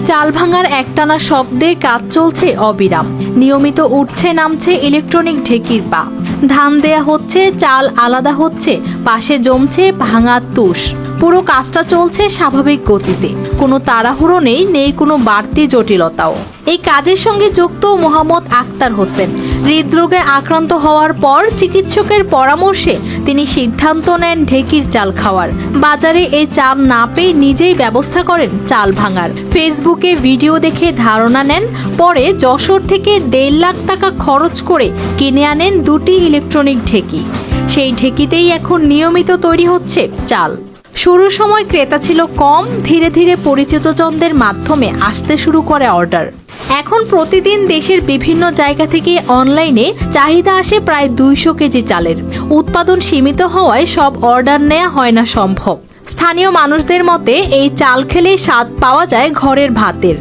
চাল ভাঙার একটানা শব্দে কাজ চলছে অবিরাম। নিয়মিত উঠছে নামছে ইলেকট্রনিক ঢেকির পা। ধান দেয়া হচ্ছে, চাল আলাদা হচ্ছে, পাশে জমছে ভাঙা তুষ। পুরো কাজটা চলছে স্বাভাবিক গতিতে, কোনো তাড়াহুড়ো নেই, নেই কোনো বাড়তি জটিলতাও। এই কাজের সঙ্গে যুক্ত মোহাম্মদ আক্তার হোসেন। হৃদরোগে আক্রান্ত হওয়ার পর চিকিৎসকের পরামর্শে তিনি সিদ্ধান্ত নেন ঢেকির চাল খাওয়ার। বাজারে এই চাল না পেয়ে নিজেই ব্যবস্থা করেন চাল ভাঙার। ফেসবুকে ভিডিও দেখে ধারণা নেন, পরে যশোর থেকে 1.5 লাখ টাকা খরচ করে কিনে আনেন 2টি ইলেকট্রনিক ঢেকি। সেই ঢেকিতেই এখন নিয়মিত তৈরি হচ্ছে চাল। শুরুর সময় ক্রেতা ছিল কম, ধীরে ধীরে পরিচিতজনদের মাধ্যমে আসতে শুরু করে অর্ডার। এখন প্রতিদিন দেশের বিভিন্ন জায়গা থেকে অনলাইনে চাহিদা আসে প্রায় 200 কেজি চালের। উৎপাদন সীমিত হওয়ায় সব অর্ডার নেওয়া হয় না সম্ভব। স্থানীয় মানুষদের মতে এই চাল খেলে স্বাদ পাওয়া যায় ঘরের ভাতের।